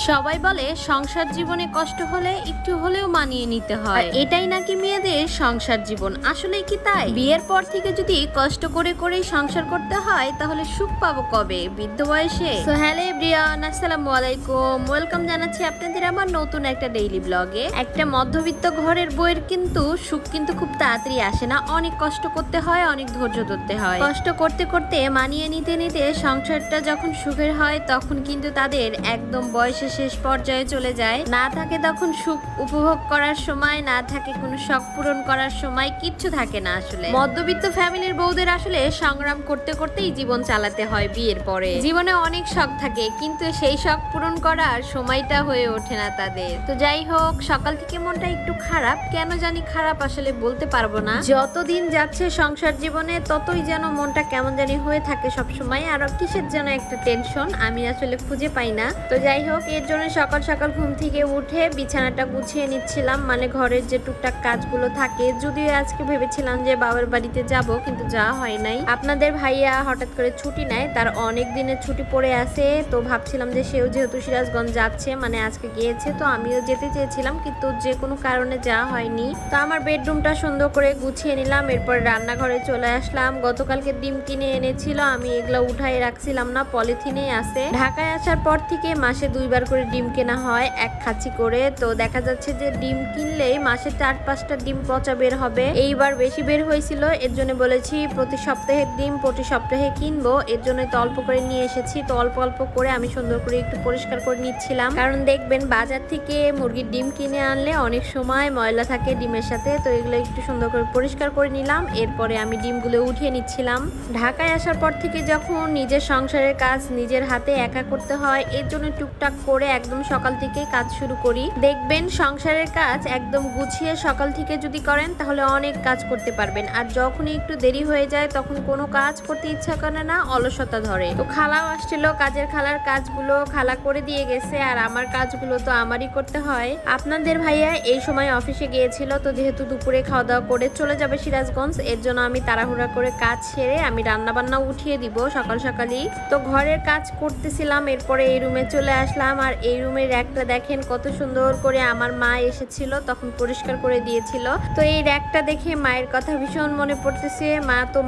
সবাই বলে সংসার জীবনে কষ্ট হলে একটু হলেও মানিয়ে নিতে হয়, এটাই নাকি মেয়েদের সংসার জীবন। আসলে কি তাই? বিয়ের পর থেকে যদি কষ্ট করে করেই সংসার করতে হয় তাহলে সুখ পাবো কবে বৃদ্ধ বয়সে? সো হ্যালো এভরিওয়ান, আসসালামু আলাইকুম, ওয়েলকাম জানাচ্ছি আপনাদের আমার নতুন একটা ডেইলি ব্লগে। একটা মধ্যবিত্ত ঘরের বউয়ের কিন্তু সুখ কিন্তু খুব তাড়াতাড়ি আসে না, অনেক কষ্ট করতে হয়, অনেক ধৈর্য ধরতে হয়। কষ্ট করতে করতে মানিয়ে নিতে নিতে সংসারটা যখন সুখের হয় তখন কিন্তু তাদের একদম বয়সে শেষ পর্যায়ে চলে যায়। না থাকে তখন সুখ উপভোগ করার সময়, না থাকে কোনো শখ পূরণ করার সময়, কিচ্ছু থাকে না। আসলে মধ্যবিত্ত ফ্যামিলির বউদের আসলে সংগ্রাম করতে করতেই জীবন চালাতে হয়। বিয়ের পরে জীবনে অনেক শখ থাকে কিন্তু সেই শখ পূরণ করার সময়টা হয়ে ওঠে না তাদের। তো যাই হোক, সকাল থেকে মনটা একটু খারাপ, কেন জানি খারাপ, আসলে বলতে পারবো না। যতদিন যাচ্ছে সংসার জীবনে ততই যেন মনটা কেমন জানি হয়ে থাকে সবসময়, আর কিসের যেন একটা টেনশন আমি আসলে খুঁজে পাই না। তো যাই হোক, এর জন্য সকাল সকাল ঘুম থেকে উঠে বিছানাটা গুছিয়ে নিচ্ছিলাম, মানে ঘরের যে টুকটাক কাজগুলো থাকে। যদিও আজকে ভেবেছিলাম যে বাবার বাড়িতে যাব, কিন্তু যাওয়া হয় নাই। আপনাদের ভাইয়া হঠাৎ করে ছুটি নেয়, তার অনেক দিনের ছুটি পড়ে আছে। তো ভাবছিলাম যে সেও যেহেতু সিরাজগঞ্জ যাচ্ছে, মানে আজকে গিয়েছে, তো আমিও যেতে চেয়েছিলাম, কিন্তু যে কোনো কারণে যাওয়া হয়নি। তো আমার বেডরুমটা সুন্দর করে গুছিয়ে নিলাম, এরপর রান্নাঘরে চলে আসলাম। গতকালকে ডিম কিনে এনেছিল, আমি এগুলা উঠাই রাখছিলাম না, পলিথিনে আছে। ঢাকায় আসার পর থেকে মাসে 2বার করে ডিম কেনা হয়, এক খাঁচি করে। তো দেখা যাচ্ছে যে ডিম কিনলেই মাসে 4-5টা ডিম পচা বের হবে। এইবার বেশি বের হয়েছিল, এর জন্য বলেছি প্রতি সপ্তাহের ডিম প্রতি সপ্তাহে কিনবো, এর জন্য তো অল্প করে নিয়ে এসেছি। তো অল্প অল্প করে আমি সুন্দর করে একটু পরিষ্কার করে নিচ্ছিলাম, কারণ দেখবেন বাজার থেকে মুরগির ডিম কিনে আনলে অনেক সময় ময়লা থাকে ডিমের সাথে। তো এগুলো একটু সুন্দর করে পরিষ্কার করে নিলাম, এরপরে আমি ডিমগুলো উঠিয়ে নিচ্ছিলাম। ঢাকায় আসার পর থেকে যখন নিজের সংসারের কাজ নিজের হাতে একা করতে হয়, এর জন্য টুকটাক করে একদম সকাল থেকেই কাজ শুরু করি। দেখবেন সংসারের কাজ একদম গুছিয়ে সকাল থেকে যদি করেন তাহলে অনেক কাজ করতে পারবেন। আর যখনই একটু দেরি হয়ে যায় তখন কোনো কাজ করতে ইচ্ছা করে না, অলসতা ধরে। তো খালাও আসছিল, কাজের খালার কাজগুলো খালা করে দিয়ে গেছে, আর আমার কাজগুলো তো আমারই করতে হয়। আপনাদের ভাইয়া এই সময় অফিসে গিয়েছিল, তো যেহেতু দুপুরে খাওয়া দাওয়া করে চলে যাবে সিরাজগঞ্জ, এর জন্য আমি তাড়াহুড়া করে কাজ সেরে আমি রান্না বান্না উঠিয়ে দিব সকাল সকালই। তো ঘরের কাজ করতেছিলাম, এরপরে এই রুমে চলে আসলাম। আর এই রুমের র্যাকটা দেখেন কত সুন্দর করে আমার মা এসেছিল তখন পরিষ্কার করে দিয়েছিল। তো এই র্যাকটা দেখে মায়ের কথা ভীষণ মনে পড়তেছে। মা তো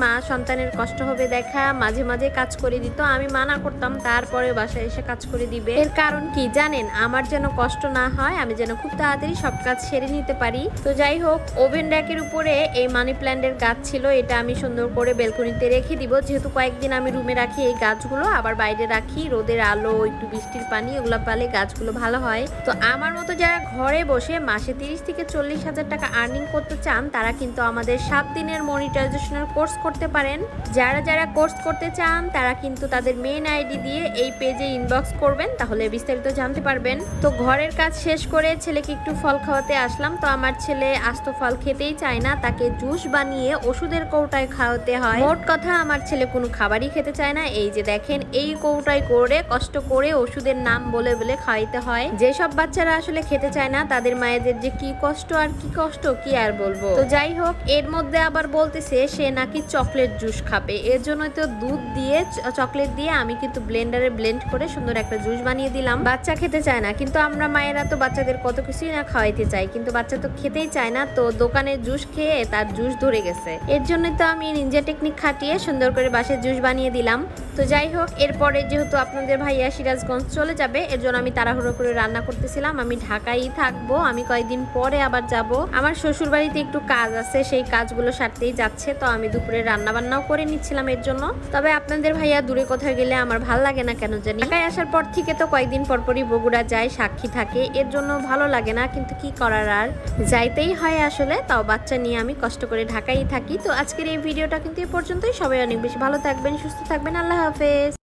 মা সন্তানের কষ্ট হবে দেখা মাঝে মাঝে কাজ করে দিত, আমি মানা করতাম, তারপরে বাসায় এসে কাজ করে দিবে। এর কারণ কি জানেন? আমার যেন কষ্ট না হয়, আমি যেন খুব তাড়াতাড়ি সব কাজ সেরে নিতে পারি। তো যাই হোক, ওভেন র্যাকের উপরে এই মানি প্ল্যান্টের গাছ ছিল, এটা আমি সুন্দর করে বেলকনিতে রেখে দিব। যেহেতু কয়েকদিন আমি রুমে রাখি এই গাছগুলো, আবার বাইরে রাখি, রোদের আলো একটু বৃষ্টির পানি ওগুলো পালে গাছগুলো ভালো হয়। তো আমার মতো যারা ঘরে বসে মাসে 30 থেকে 40 হাজার টাকা আর্নিং করতে চান, তারা কিন্তু আমাদের 7 দিনের মনিটাইজেশনের কোর্স করতে পারেন। যারা যারা কোর্স করতে চান তারা কিন্তু তাদের মেইন আইডি দিয়ে এই পেজে ইনবক্স করবেন, তাহলে বিস্তারিত জানতে পারবেন। তো ঘরের কাজ শেষ করে ছেলেকে একটু ফল খাওয়াতে আসলাম। তো আমার ছেলে আস্ত ফল খেতেই চায় না, তাকে জুস বানিয়ে ওষুধের কৌটায় খাওয়াতে হয়। মোট কথা আমার ছেলে কোনো খাবারই খেতে চায় না। এই যে দেখেন, এই কৌটায় করে কষ্ট করে ওষুধের নাম বলে বলে খাওয়াইতে হয়। যেসব বাচ্চারা আসলে খেতে চায় না তাদের মায়েদের যে কি কষ্ট কি আর বলবো। তো যাই হোক, এর মধ্যে আবার বলতেছে সে নাকি চকলেট জুস খাবে, এর জন্য তো দুধ দিয়ে চকলেট দিয়ে আমি কিন্তু ব্লেন্ডারে ব্লেন্ড করে সুন্দর একটা জুস বানিয়ে দিলাম। বাচ্চা খেতে চায় না, কিন্তু আমরা মায়েরা তো বাচ্চাদের কত কিছুই না খাওয়াইতে চাই, কিন্তু বাচ্চা তো খেতেই চায় না। তো দোকানের জুস খেয়ে তার জুস ধরে গেছে, এর জন্য তো আমি নিনজা টেকনিক খাটিয়ে সুন্দর করে বাসায় জুস বানিয়ে দিলাম। তো যাই হোক, এরপরে যেহেতু আপনাদের ভাইয়া সিরাজগঞ্জ চলে যাবে, এর জন্য আমি তাড়াহুড়ো করে রান্না করতেছিলাম। আমি ঢাকায় থাকবো, আমি কয়েকদিন পরে আবার যাব। আমার শ্বশুর বাড়িতে একটু কাজ আছে, সেই কাজগুলো সারতেই যাচ্ছে। তো আমি দুপুরে রান্না বান্নাও করে নিচ্ছিলাম এর জন্য। তবে আপনাদের ভাইয়া দূরে কোথাও গেলে আমার ভাল লাগে না কেন জানি। ঢাকায় আসার পর থেকে তো কয়েকদিন পরপরই বগুড়া যায়, সাক্ষী থাকে, এর জন্য ভালো লাগে না, কিন্তু কি করার, আর যাইতেই হয় আসলে। তাও বাচ্চা নিয়ে আমি কষ্ট করে ঢাকায় থাকি। তো আজকের এই ভিডিওটা কিন্তু এ পর্যন্তই। সবাই অনেক বেশি ভালো থাকবেন, সুস্থ থাকবেন, আল্লাহ হাফেজ।